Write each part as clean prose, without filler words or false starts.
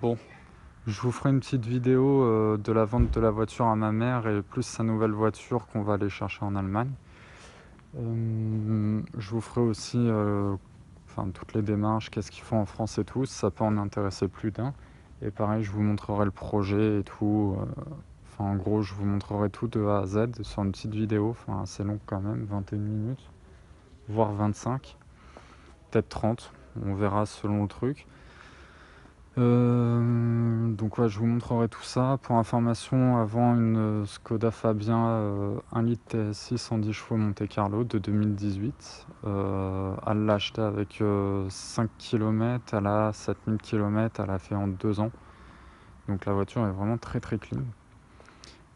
Bon, je vous ferai une petite vidéo de la vente de la voiture à ma mère et plus sa nouvelle voiture qu'on va aller chercher en Allemagne. Je vous ferai aussi toutes les démarches, qu'est-ce qu'ils font en France et tout, ça peut en intéresser plus d'un. Et pareil, je vous montrerai le projet et tout. En gros, je vous montrerai tout de A à Z sur une petite vidéo, assez longue quand même, 21 minutes, voire 25, peut-être 30, on verra selon le truc. Donc ouais, je vous montrerai tout ça. Pour information, avant une Skoda Fabia 1 litre TSI 110 chevaux Monte Carlo de 2018, elle l'a acheté avec 5 km, elle a 7000 km, elle a fait en 2 ans. Donc la voiture est vraiment très très clean.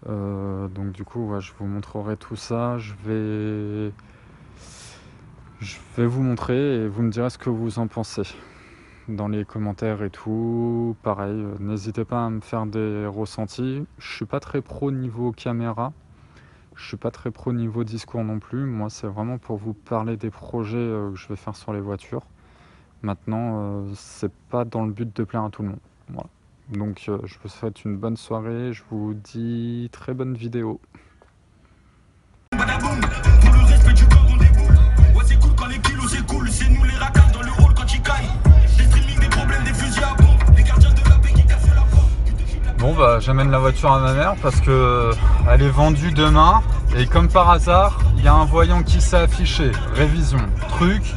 Donc du coup, ouais, je vous montrerai tout ça. Je vais vous montrer et vous me direz ce que vous en pensez dans les commentaires et tout. Pareil, n'hésitez pas à me faire des ressentis. Je suis pas très pro niveau caméra, je suis pas très pro niveau discours non plus. Moi, c'est vraiment pour vous parler des projets que je vais faire sur les voitures. Maintenant, c'est pas dans le but de plaire à tout le monde. Voilà. Donc je vous souhaite une bonne soirée, je vous dis très bonne vidéo. Badaboum, pour le respect du corps on déboule. Ouais c'est cool quand les kilos s'écoulent, c'est nous les racailles dans le hall quand ils caillent. Des streaming, des problèmes, des fusils à pompe, des gardiens de la paix qui cassent la porte. Bon bah j'amène la voiture à ma mère parce que elle est vendue demain et comme par hasard il y a un voyant qui s'est affiché, révision, truc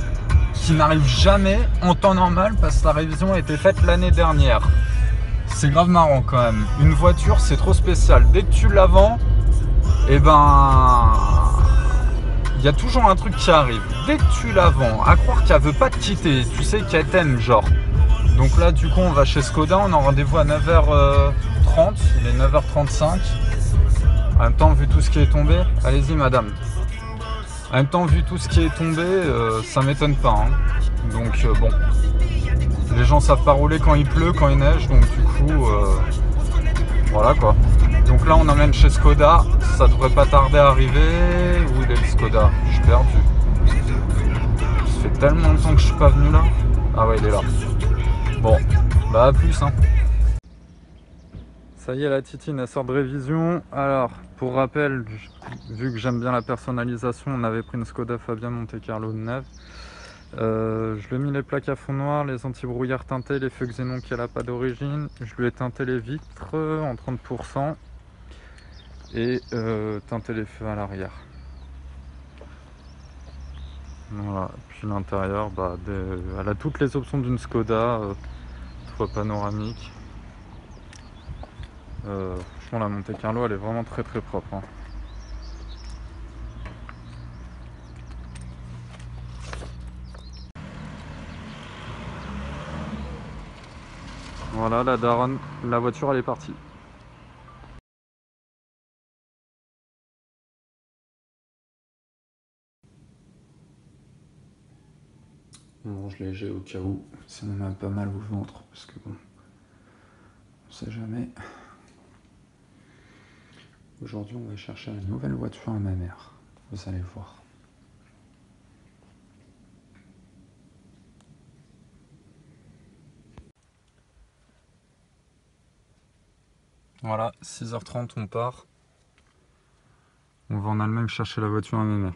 qui n'arrive jamais en temps normal parce que la révision a été faite l'année dernière. C'est grave marrant quand même, une voiture c'est trop spécial, dès que tu la vends, et ben il y a toujours un truc qui arrive, dès que tu la vends, à croire qu'elle veut pas te quitter, tu sais qu'elle t'aime genre. Donc là du coup on va chez Skoda, on a rendez-vous à 9h30, il est 9h35. En même temps vu tout ce qui est tombé, allez-y madame. En même temps vu tout ce qui est tombé, ça m'étonne pas. Hein. Donc bon, les gens savent pas rouler quand il pleut, quand il neige, donc du coup voilà quoi. Donc là on emmène chez Skoda, ça devrait pas tarder à arriver. Où il est le Skoda? Je suis perdu. Ça fait tellement longtemps que je suis pas venu là. Ah ouais il est là. Bon, bah à plus hein. Ça y est, la Titine elle sort de révision. Alors, pour rappel, vu que j'aime bien la personnalisation, on avait pris une Skoda Fabia Monte Carlo neuve. Je lui ai mis les plaques à fond noir, les anti-brouillard teintés, les feux xénon qu'elle n'a pas d'origine. Je lui ai teinté les vitres en 30% et teinté les feux à l'arrière. Voilà, puis l'intérieur, bah, elle a toutes les options d'une Skoda, toit panoramique. Franchement la Monte Carlo elle est vraiment très très propre hein. Voilà la daronne, la voiture elle est partie. On mange léger au cas où, sinon on a pas mal au ventre parce que bon, on sait jamais. Aujourd'hui on va chercher une nouvelle voiture à ma mère, vous allez voir. Voilà, 6h30 on part. On va en Allemagne chercher la voiture à ma mère.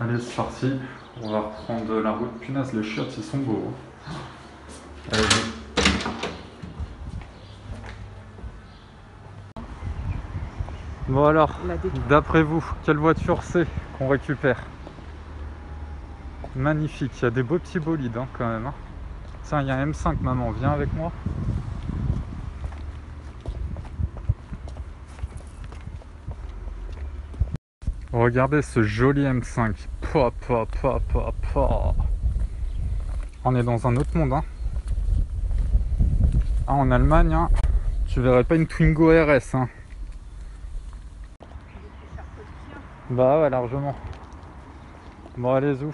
Allez, c'est parti. On va reprendre la route. Punaise, les chiottes, ils sont beaux. Allez, bon alors, d'après vous, quelle voiture c'est qu'on récupère? Magnifique, il y a des beaux petits bolides hein, quand même. Hein. Tiens, il y a un M5, maman, viens avec moi. Regardez ce joli M5. Pa, pa, pa, pa, pa. On est dans un autre monde. Hein. Ah, en Allemagne, hein, tu verrais pas une Twingo RS. Hein. Bah ouais, largement. Bon, allez, zou.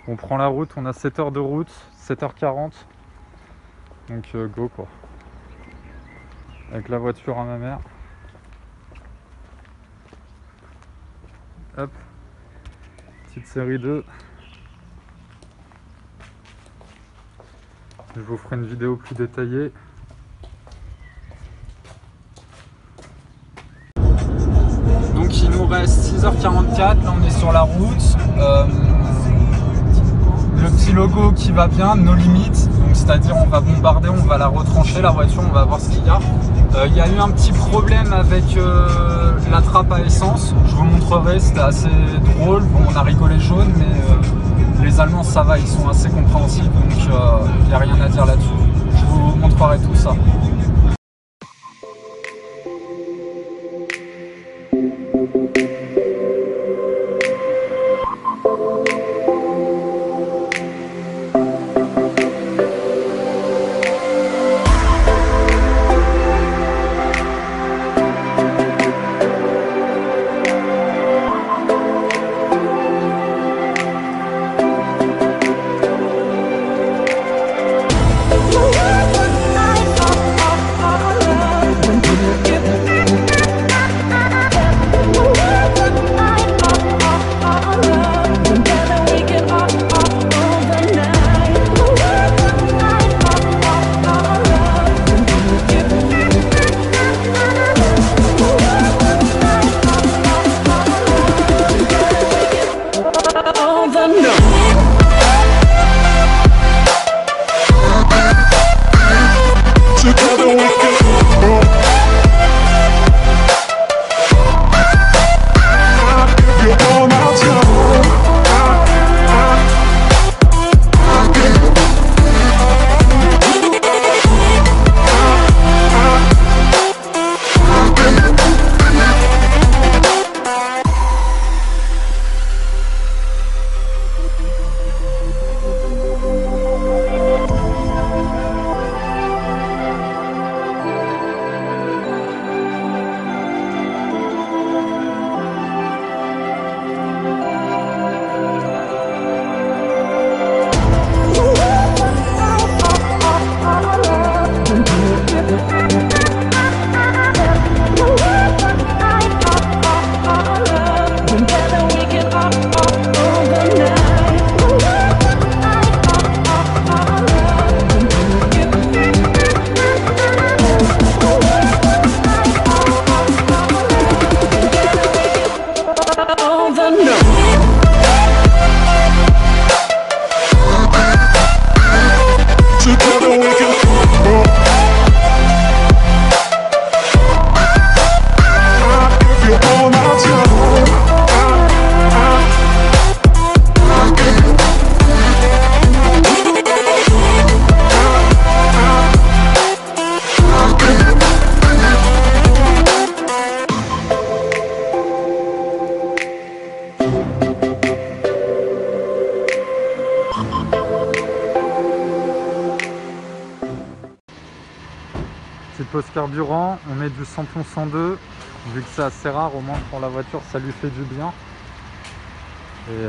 On prend la route, on a 7 heures de route, 7h40. Donc go quoi. Avec la voiture à ma mère. Hop. Petite série 2. Je vous ferai une vidéo plus détaillée. Donc il nous reste 6h44, là on est sur la route. Le petit logo qui va bien, nos limites, donc c'est-à-dire on va bombarder, on va la retrancher la voiture, on va voir ce qu'il y a. Il y a eu un petit problème avec la trappe à essence, je vous montrerai, c'était assez drôle. Bon, on a rigolé jaune, mais les Allemands ça va, ils sont assez compréhensifs, donc il n'y a rien à dire là-dessus. Je vous montrerai tout ça. Petite pause carburant, on met du samplon 102, vu que c'est assez rare, au moins pour la voiture ça lui fait du bien. Et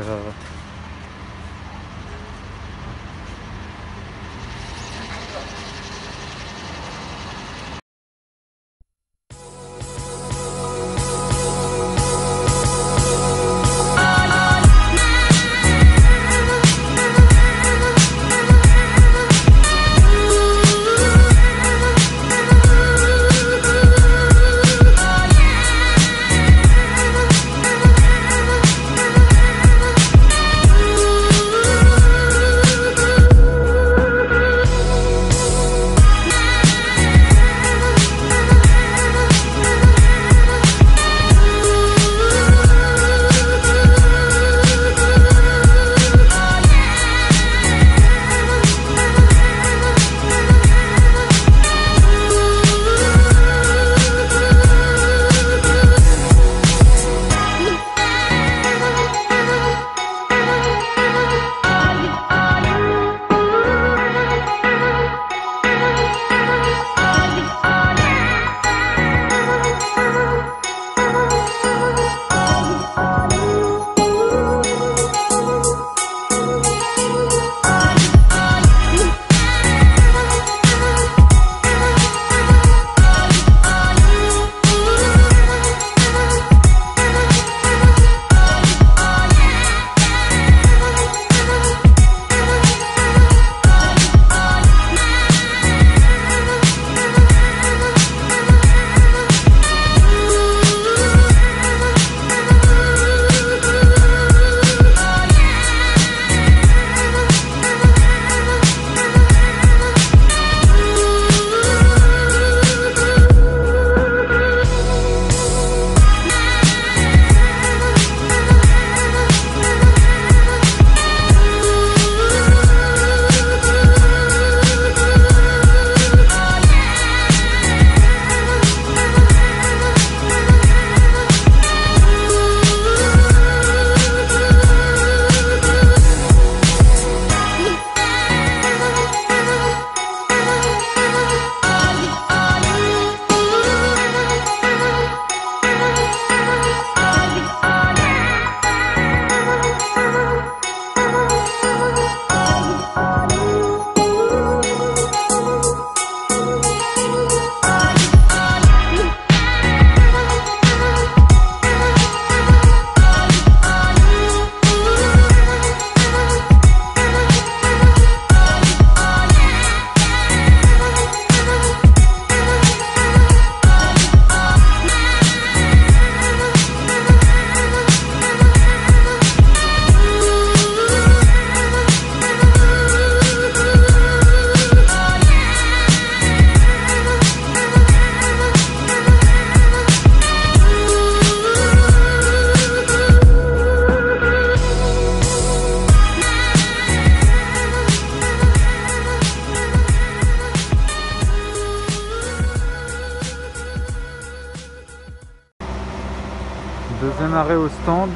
même arrêt au stand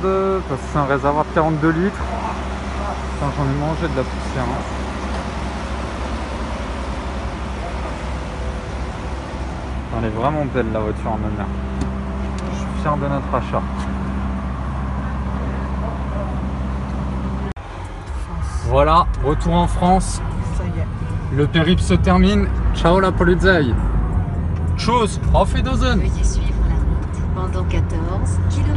parce que c'est un réservoir de 42 litres. Putain, j'en ai mangé de la poussière. Hein. Elle est vraiment belle la voiture en même. Je suis fier de notre achat. Voilà, retour en France. Ça y est. Le périple se termine. Ciao la Polizei. Tschüss, auf Wiedersehen. Veuillez suivre la route pendant 14 km.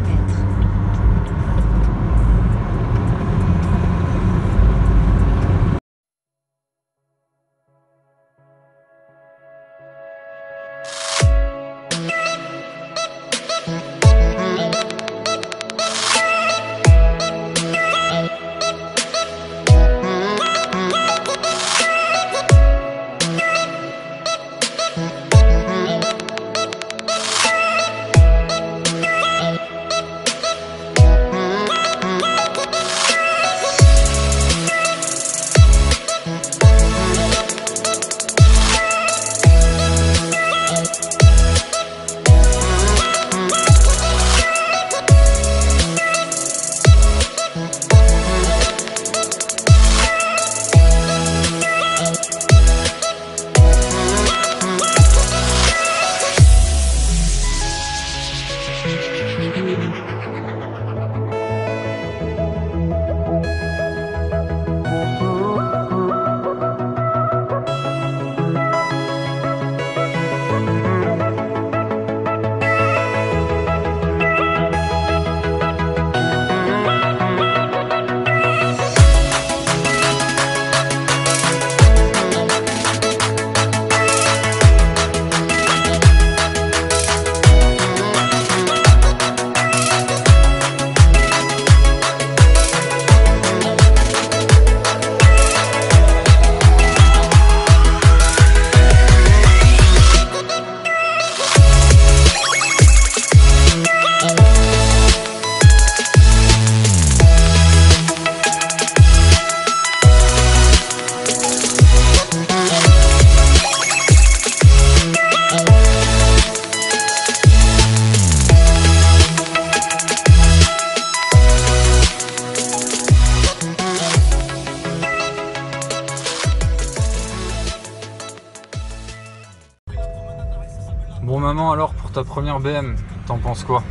Bon maman, alors pour ta première BM, t'en penses quoi?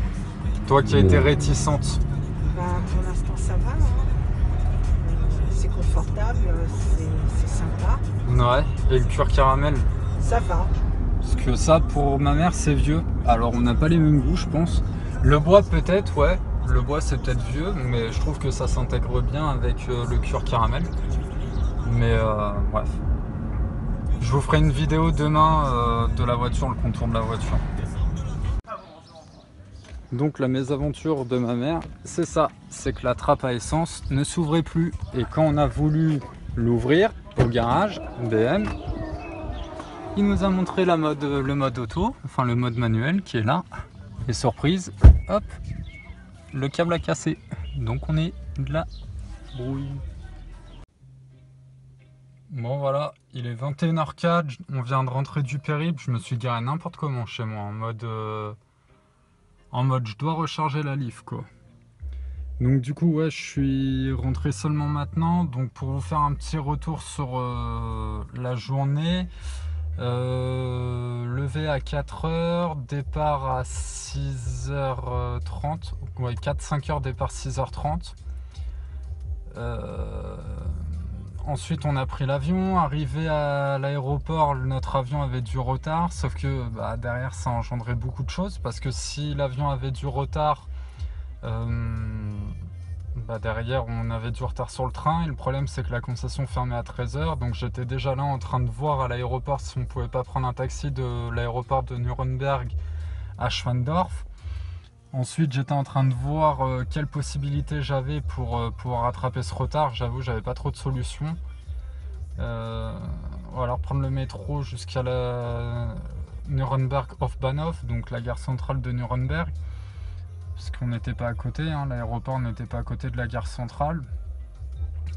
Toi qui as été réticente. Bah, pour l'instant ça va, hein. C'est confortable, c'est sympa. Ouais, et le cuir caramel? Ça va. Parce que ça, pour ma mère, c'est vieux. Alors on n'a pas les mêmes goûts, je pense. Le bois peut-être, ouais. Le bois c'est peut-être vieux, mais je trouve que ça s'intègre bien avec le cuir caramel. Mais bref. Je vous ferai une vidéo demain de la voiture, le contour de la voiture. Donc la mésaventure de ma mère, c'est ça. C'est que la trappe à essence ne s'ouvrait plus. Et quand on a voulu l'ouvrir au garage, BM, il nous a montré le mode auto, enfin le mode manuel qui est là. Et surprise, hop, le câble a cassé. Donc on est de la brouille. Bon voilà, il est 21h04, on vient de rentrer du périple, je me suis garé n'importe comment chez moi, en mode je dois recharger la Leaf quoi. Donc du coup ouais, je suis rentré seulement maintenant, donc pour vous faire un petit retour sur la journée, levé à 4h, départ à 6h30, ouais 4-5h départ 6h30. Ensuite on a pris l'avion, arrivé à l'aéroport, notre avion avait du retard, sauf que derrière ça engendrait beaucoup de choses, parce que si l'avion avait du retard, derrière on avait du retard sur le train, et le problème c'est que la concession fermait à 13h, donc j'étais déjà là en train de voir à l'aéroport si on pouvait pas prendre un taxi de l'aéroport de Nuremberg à Schwandorf. Ensuite j'étais en train de voir quelles possibilités j'avais pour pouvoir rattraper ce retard. J'avoue j'avais pas trop de solutions. Alors prendre le métro jusqu'à la Nuremberg Hauptbahnhof, donc la gare centrale de Nuremberg, parce qu'on n'était pas à côté, hein, l'aéroport n'était pas à côté de la gare centrale.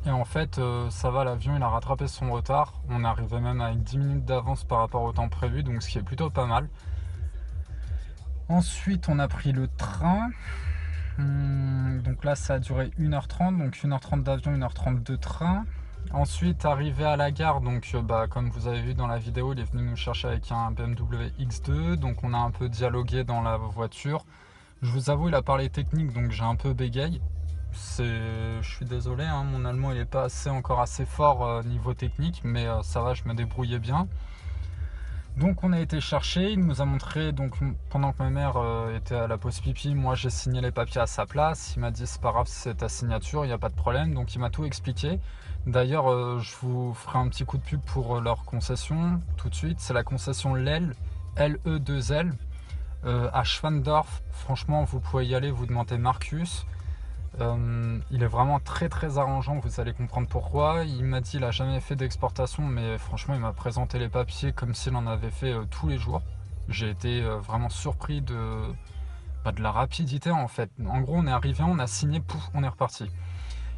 Et en fait ça va, l'avion il a rattrapé son retard, on arrivait même avec 10 minutes d'avance par rapport au temps prévu, donc ce qui est plutôt pas mal. Ensuite on a pris le train Donc là, ça a duré 1h30, donc 1h30 d'avion, 1h30 de train. Ensuite, arrivé à la gare, donc comme vous avez vu dans la vidéo, il est venu nous chercher avec un BMW X2. Donc on a un peu dialogué dans la voiture. Je vous avoue, il a parlé technique, donc j'ai un peu bégaye. Je suis désolé, hein, mon allemand il n'est pas encore assez fort niveau technique, mais ça va, je me débrouillais bien. Donc on a été chercher, il nous a montré, donc pendant que ma mère était à la pause pipi, moi j'ai signé les papiers à sa place. Il m'a dit c'est pas grave, c'est ta signature, il n'y a pas de problème. Donc il m'a tout expliqué. D'ailleurs je vous ferai un petit coup de pub pour leur concession tout de suite. C'est la concession LEL, LE2L à Schwandorf. Franchement vous pouvez y aller, vous demandez Marcus. Il est vraiment très arrangeant, vous allez comprendre pourquoi. Il m'a dit il a jamais fait d'exportation, mais franchement il m'a présenté les papiers comme s'il en avait fait tous les jours. J'ai été vraiment surpris de la rapidité en fait. En gros on est arrivé, on a signé, pouf, on est reparti.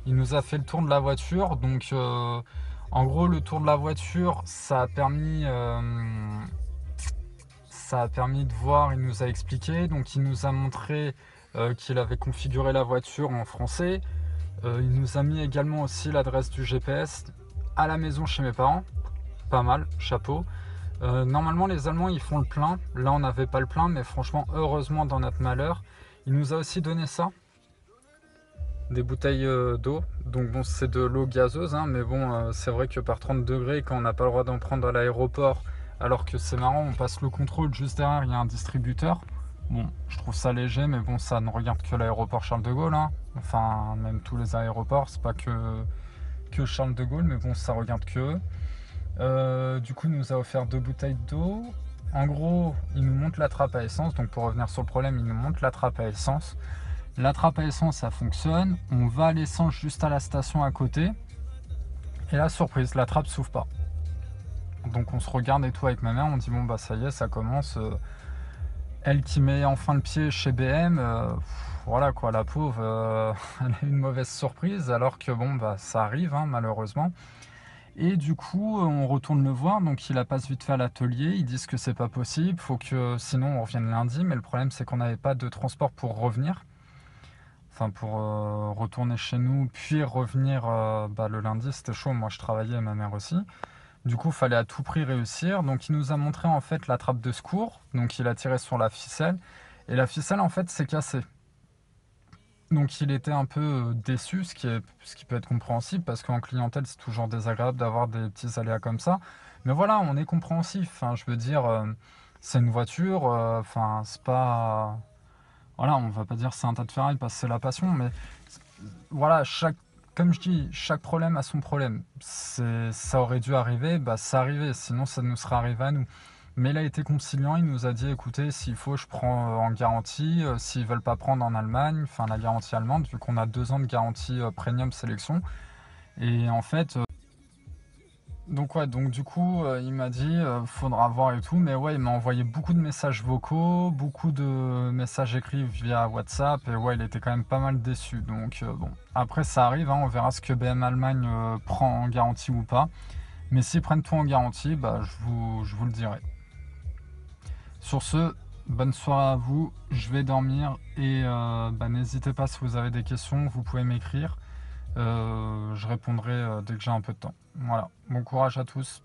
Il nous a fait le tour de la voiture, donc en gros le tour de la voiture ça a permis de voir, il nous a expliqué, donc il nous a montré qu'il avait configuré la voiture en français. Il nous a mis également aussi l'adresse du GPS à la maison chez mes parents. Pas mal, chapeau. Normalement les Allemands ils font le plein. Là on n'avait pas le plein, mais franchement heureusement dans notre malheur. Il nous a aussi donné ça. Des bouteilles d'eau. Donc bon c'est de l'eau gazeuse, hein, mais bon c'est vrai que par 30 degrés quand on n'a pas le droit d'en prendre à l'aéroport, alors que c'est marrant, on passe le contrôle, juste derrière il y a un distributeur. Bon, je trouve ça léger, mais bon, ça ne regarde que l'aéroport Charles de Gaulle, hein. Enfin, même tous les aéroports, c'est pas que Charles de Gaulle, mais bon, ça regarde que eux. Du coup, il nous a offert 2 bouteilles d'eau. En gros, il nous montre la trappe à essence. Donc, pour revenir sur le problème, il nous montre la trappe à essence. La trappe à essence, ça fonctionne. On va à l'essence juste à la station à côté. Et là, surprise, la trappe s'ouvre pas. Donc, on se regarde et tout avec ma mère. On dit, bon, bah, ça y est, ça commence. Elle qui met enfin le pied chez BM, voilà quoi, la pauvre, elle a eu une mauvaise surprise, alors que bon, bah ça arrive, hein, malheureusement. Et du coup, on retourne le voir, donc il la passe vite fait à l'atelier, ils disent que c'est pas possible, faut que sinon on revienne lundi, mais le problème c'est qu'on n'avait pas de transport pour revenir, enfin pour retourner chez nous, puis revenir le lundi, c'était chaud, moi je travaillais et ma mère aussi. Du coup, il fallait à tout prix réussir. Donc, il nous a montré en fait la trappe de secours. Donc, il a tiré sur la ficelle. Et la ficelle, en fait, s'est cassée. Donc, il était un peu déçu, ce qui peut être compréhensible. Parce qu'en clientèle, c'est toujours désagréable d'avoir des petits aléas comme ça. Mais voilà, on est compréhensif. Enfin, je veux dire, c'est une voiture. Enfin, c'est pas... Voilà, on va pas dire c'est un tas de ferraille parce que c'est la passion. Mais voilà, comme je dis, chaque problème a son problème. Ça aurait dû arriver, bah ça arrivait, sinon ça nous serait arrivé à nous. Mais il a été conciliant, il nous a dit écoutez, s'il faut, je prends en garantie. S'ils veulent pas prendre en Allemagne, enfin la garantie allemande, vu qu'on a 2 ans de garantie premium sélection. Et en fait, donc ouais, donc du coup, il m'a dit faudra voir et tout, mais ouais, il m'a envoyé beaucoup de messages vocaux, beaucoup de messages écrits via WhatsApp, et ouais, il était quand même pas mal déçu. Donc bon, après ça arrive, hein, on verra ce que BM Allemagne prend en garantie ou pas. Mais s'ils prennent tout en garantie, bah je vous le dirai. Sur ce, bonne soirée à vous, je vais dormir et n'hésitez pas si vous avez des questions, vous pouvez m'écrire. Je répondrai dès que j'ai un peu de temps. Voilà, bon courage à tous.